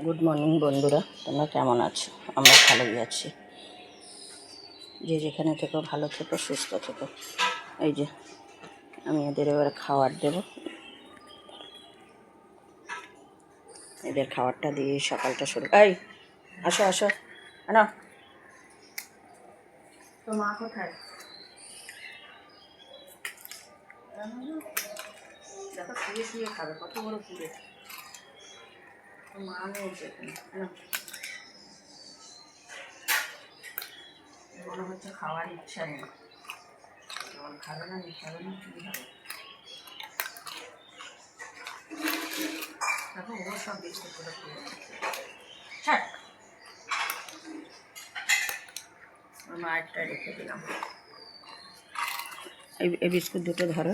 Good morning বন্ধুরা, তোমরা কেমন আছো? আমরা ভালোই আছি। যে যেখানে থেকো ভালো থেকো, সুস্থ থেকো। এই যে আমি এদের এবার খাবার দেব। এদের খাবারটা দিয়ে সকালটা শুরু। এই আসো আসো, না তো মা কোথায়? দেখো শুয়ে শুয়ে খাবে, কত বড় পুড়ে। তো মা নেই সেখানে, মনে হচ্ছে খাওয়ার ইচ্ছা নেই। জল খাবে না, মিশাবে না, কী হবে? দেখো ও সব বিস্কুট করে পুড়ে ছাড়। ওর মায়েরটা রেখে দিলাম। এই বিস্কুট দুটো ধরো।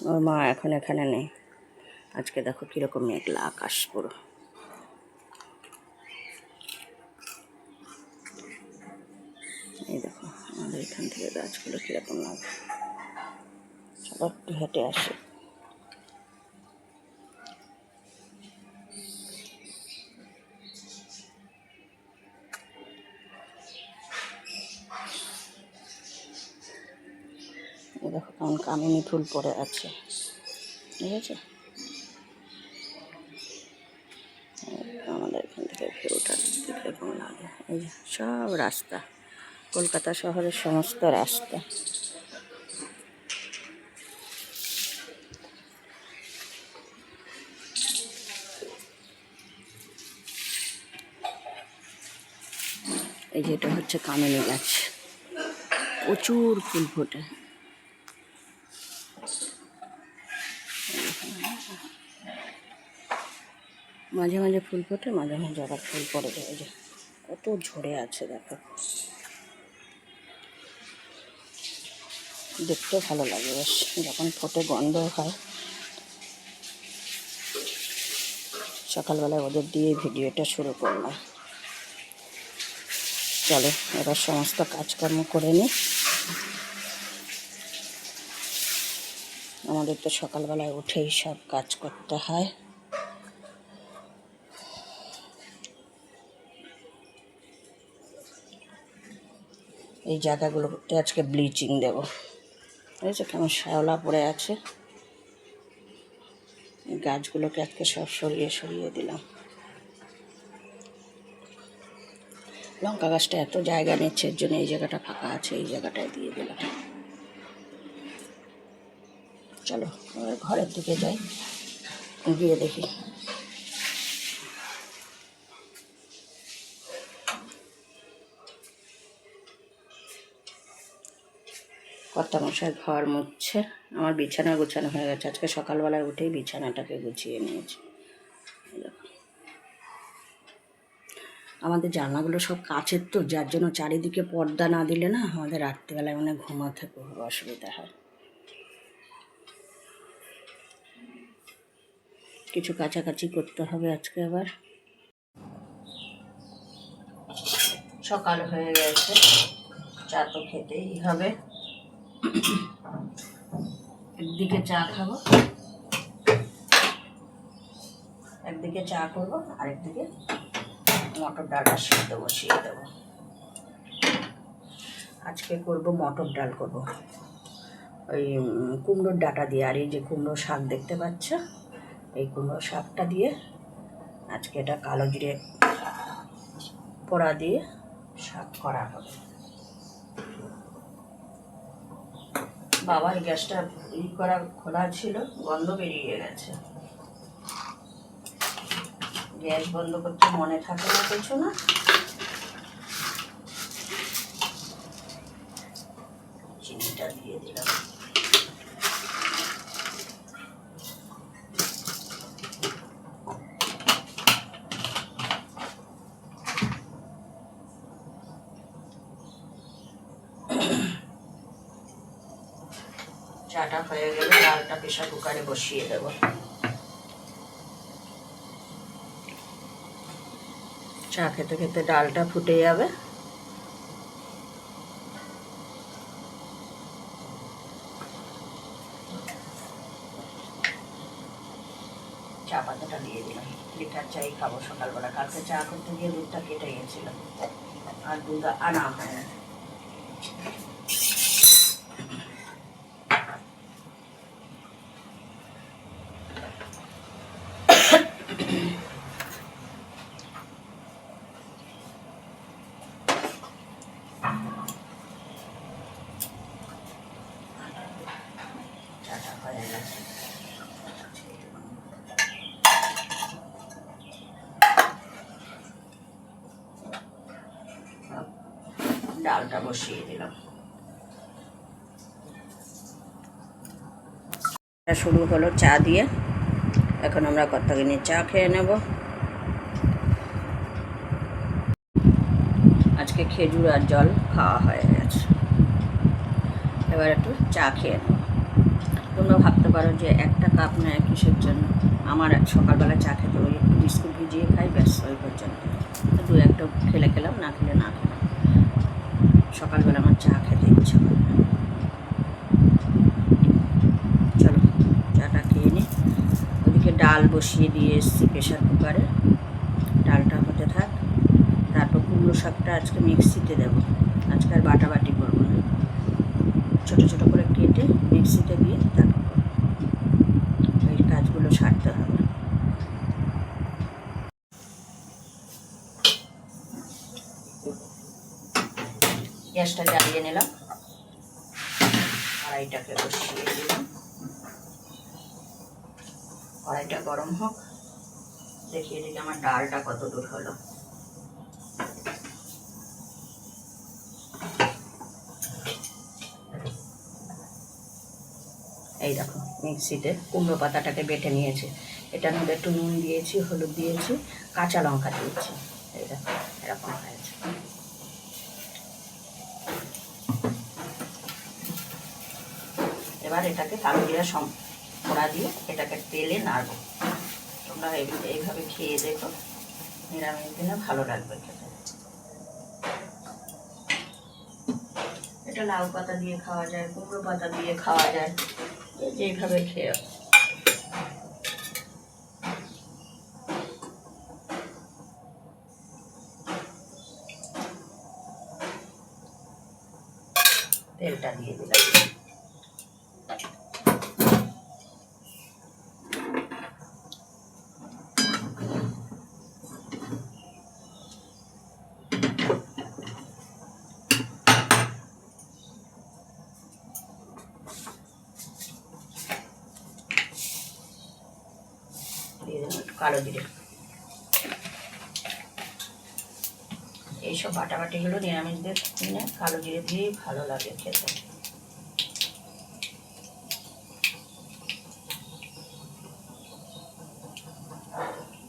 ওর মা এখন এখানে নেই। আজকে দেখো কীরকম মেঘলা আকাশ পুরো। এই দেখো আমাদের এখান থেকে গাছগুলো কীরকম লাগে। সব একটু হেঁটে আসে। এই দেখো কেমন কামিনী ফুল পড়ে আছে, ঠিক আছে? আমাদের এখান থেকে ভিউটা কীরকম লাগে। এই যে সব রাস্তা, কলকাতা শহরের সমস্ত রাস্তা। এই যে এটা হচ্ছে কামিনী গাছ, প্রচুর ফুল ফোটে। মাঝে মাঝে ফুল ফোটে, মাঝে মাঝে আবার ফুল পড়ে যায়। এই যে কত ঝরে আছে দেখো, দেখতেও ভালো লাগে বেশ। যখন ফোটে গন্ধ হয়। সকালবেলায় ওদের দিয়ে ভিডিওটা শুরু করলাম। চলো এবার সমস্ত কাজকর্ম করে নিই। আমাদের তো সকালবেলায় উঠেই সব কাজ করতে হয়। এই জায়গাগুলোতে আজকে ব্লিচিং দেব। বুঝেছো কেমন শ্যাওলা পড়ে আছে। এই গাছগুলোকে আজকে সব সরিয়ে সরিয়ে দিলাম। লঙ্কা গাছটা এত জায়গা নিচ্ছে, এর জন্য এই জায়গাটা ফাঁকা আছে, এই জায়গাটায় দিয়ে দিলাম। চলো এবার ঘরের দিকে যাই, গিয়ে দেখি কর্তামশাই ঘর মুছছে। আমার বিছানা গোছানো হয়ে গেছে। আজকে সকালবেলায় উঠেই বিছানাটাকে গুছিয়ে নিয়েছি। আমাদের জানলাগুলো সব কাচের তো, যার জন্য চারিদিকে পর্দা না দিলে না আমাদের রাত্রিবেলায় মানে ঘুমাতে খুব অসুবিধা হয়। কিছু কাছাকাছি করতে হবে আজকে আবার। সকাল হয়ে গেছে, চা তো খেতেই হবে। একদিকে চা খাবো, একদিকে চা করবো, আরেকদিকে মটর ডালটা সিদ্ধ বসিয়ে দেবো। আজকে করব মটর ডাল করব, ওই কুমড়োর ডাঁটা দিয়ে। আর এই যে কুমড়ো শাক দেখতে পাচ্ছ, এই কুমড়ো শাকটা দিয়ে আজকে এটা কালো জিরে পোড়া দিয়ে শাক করা হবে। বাবার গ্যাসটা করা খোলা ছিল, গন্ধ বেরিয়ে গেছে। গ্যাস বন্ধ করতে মনে থাকে না কিছু না। চিনিটা দিয়ে দিলাম। চাটা হয়ে গেলে ডালটা প্রেসার কুকারে বসিয়ে দেবো। চা খেতে খেতে ডালটা ফুটে যাবে। চা পাতাটা দিয়ে দিলাম। লিটার চাই খাবো সকালবেলা, কালকে চা করতে গিয়ে দুধটা কেটে গিয়েছিল আর দুধ আনা হয় না। চাটা হয়ে গেছে। ডালটা বসিয়ে দিলাম। শুরু হলো চা দিয়ে। এখন আমরা কতখানি চা খেয়ে নেব। আজকে খেজুর আর জল খাওয়া হয়ে গেছে, এবার একটু চা খেয়ে নেব। তোমরা ভাবতে পারো যে একটা কাপ নেয় কিসের জন্য। আমার সকালবেলা চা খেতে ওই বিস্কুট ভিজিয়ে খাই, ব্যাস ওই পর্যন্ত। দু একটা খেলে খেলাম, না খেলে না খেলাম। সকালবেলা আমার চা খেতে ইচ্ছা করে। চলো চাটা খেয়ে নিই। ওদিকে ডাল বসিয়ে দিয়ে এসেছি প্রেশার কুকারে, ডালটা হতে থাক। তারপর কুমড়ো শাকটা আজকে মিক্সিতে দেবো, আজকে আর বাটাবাটি করবো না, ছোটো ছোটো করে কেটে মিক্সিতে দিয়ে তারপর এই কাজগুলো সারতে হবে। গ্যাসটা জ্বালিয়ে নিলাম, কড়াইটাকে বসিয়ে দিলাম। কড়াইটা গরম হোক, দেখিয়ে দিকে আমার ডালটা কত দূর হলো। এই দেখো মিক্সিতে কুমড়ো পাতাটাকে বেটে নিয়েছে। এটার মধ্যে একটু নুন দিয়েছি, হলুদ দিয়েছি, কাঁচা লঙ্কা দিয়েছি। এই দেখো এরকম হয়েছে। এবার এটাকে কালো জিরা ফোড়া দিয়ে এটাকে তেলে নাড়বো। তোমরা এইভাবে খেয়ে দেখো, নিরামিষ দিনে ভালো লাগবে খেতে। এটা লাউ পাতা দিয়ে খাওয়া যায়, কুমড়ো পাতা দিয়ে খাওয়া যায়, যেইভাবে খেয়ে। তেলটা দিয়ে দিলাম। কালো জিরে। এইসব বাটাবাটিগুলো নিরামিষদের দিনে কালো জিরে দিয়েই ভালো লাগে খেতে।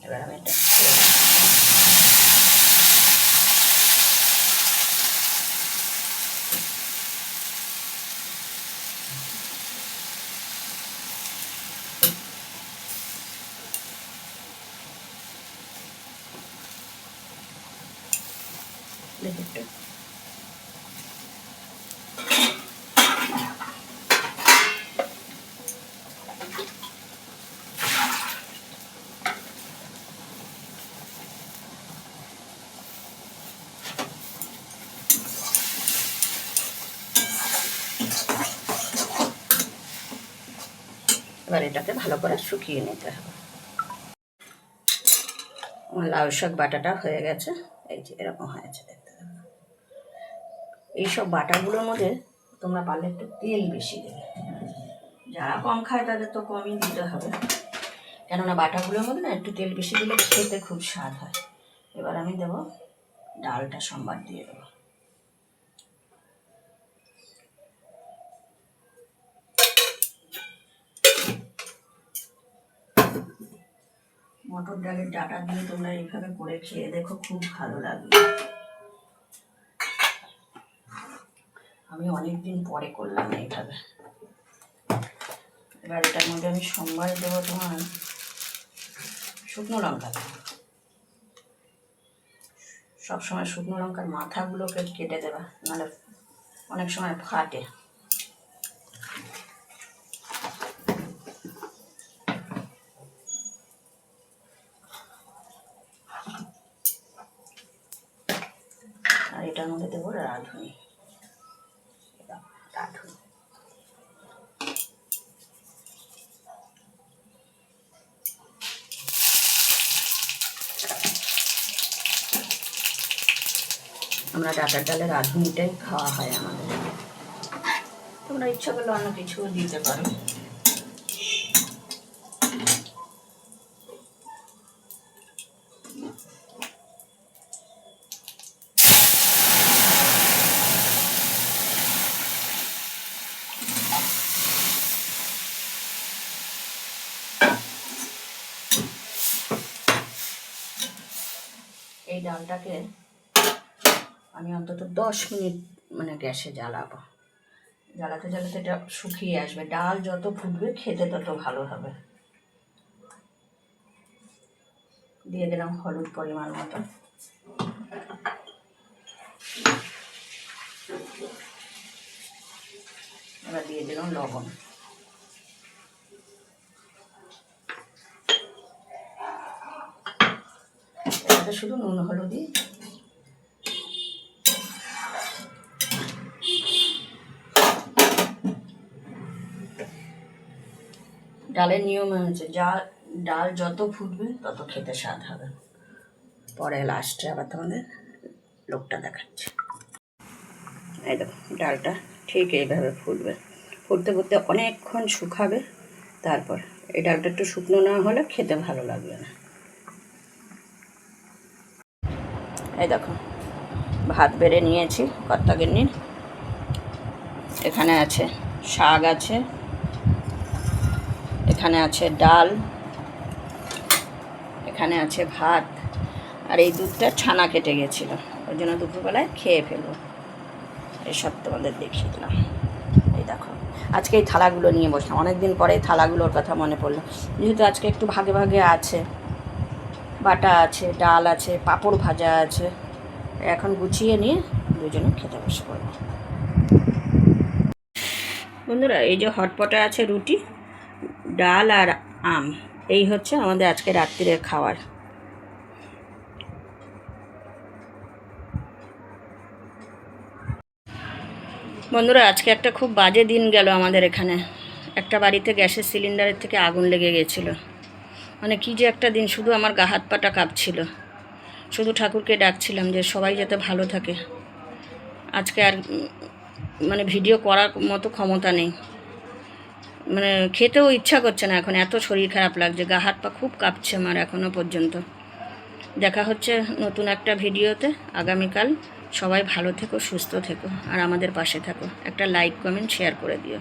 এবার আমি এটা দেখে এবার এটাকে ভালো করে শুকিয়ে নিতে হবে। আমার লাউ শাক বাটাটা হয়ে গেছে, এই যে এরকম হয়েছে দেখতে হবে। এইসব বাটাগুলোর মধ্যে তোমরা পারলে একটু তেল বেশি দেবে। যারা কম খায় তাদের তো কমই দিতে হবে, কেননা বাটাগুলোর মধ্যে না একটু তেল বেশি দিলে খেতে খুব স্বাদ হয়। এবার আমি দেবো ডালটা, সম্বার দিয়ে দেবো। মটর ডালের ডাটা দিয়ে তোমরা এইভাবে করে খেয়ে দেখো, খুব ভালো লাগবে। আমি অনেকদিন পরে করলাম এইভাবে। এবার এটার মধ্যে আমি সম্বার দেবো তোমার শুকনো লঙ্কা। সবসময় শুকনো লঙ্কার মাথাগুলোকে কেটে দেবা, নাহলে অনেক সময় ফাটে। এটার মধ্যে দেবো রাঁধুনি। রাঁধুনি আমরা ডাটার ডালে রাঁধুনিটাই খাওয়া হয় আমাদের। তোমরা ইচ্ছা করলে অন্য কিছু দিতে পারো। এই ডালটাকে আমি অন্তত 10 মিনিট মানে গ্যাসে জ্বালাবো। জ্বালাতে জ্বালাতে এটা শুকিয়ে আসবে। ডাল যত ফুটবে খেতে তত ভালো হবে। দিয়ে দিলাম হলুদ পরিমাণ মতো, এবার দিয়ে দিলাম লবণ। এটাতে শুধু নুন হলুদই। ডালের নিয়ম হচ্ছে ডাল যত ফুটবে তত খেতে স্বাদ হবে। পরে লাস্টে আবার তোমাদের লোকটা দেখাচ্ছি। এই দেখো ডালটা ঠিক এইভাবে ফুটবে। ফুটতে ফুটতে অনেকক্ষণ শুকাবে। তারপর এই ডালটা একটু শুকনো না হলে খেতে ভালো লাগবে না। এই দেখো ভাত বেড়ে নিয়েছি কর্তাগিন্নির। এখানে আছে শাক, আছে এখানে আছে ডাল, এখানে আছে ভাত, আর এই দুধটা ছানা কেটে গেছিলো, ওই জন্য দুপুরবেলায় খেয়ে ফেলবো। এসব তোমাদের দেখিয়ে দিলাম। এই দেখো আজকে এই থালাগুলো নিয়ে বসলাম, অনেকদিন পরে এই থালাগুলোর কথা মনে পড়লো। যেহেতু আজকে একটু ভাগে ভাগে আছে, বাটা আছে, ডাল আছে, পাঁপড় ভাজা আছে। এখন গুছিয়ে নিয়ে দুজনে খেতে বসে পড়বো। বন্ধুরা এই যে হটপটে আছে রুটি, ডাল আর আম, এই হচ্ছে আমাদের আজকে রাত্রিরের খাবার। বন্ধুরা আজকে একটা খুব বাজে দিন গেল আমাদের এখানে। একটা বাড়িতে গ্যাসের সিলিন্ডারের থেকে আগুন লেগে গেছিলো। মানে কী যে একটা দিন, শুধু আমার গা হাত পাটা কাঁপছিল। শুধু ঠাকুরকে ডাকছিলাম যে সবাই যাতে ভালো থাকে। আজকে আর মানে ভিডিও করার মতো ক্ষমতা নেই, মানে খেতেও ইচ্ছা করছে না এখন, এত শরীর খারাপ লাগছে, গা হাত পা খুব কাঁপছে আমার এখনও পর্যন্ত। দেখা হচ্ছে নতুন একটা ভিডিওতে আগামীকাল। সবাই ভালো থেকো, সুস্থ থেকো, আর আমাদের পাশে থাকো। একটা লাইক, কমেন্ট, শেয়ার করে দিও।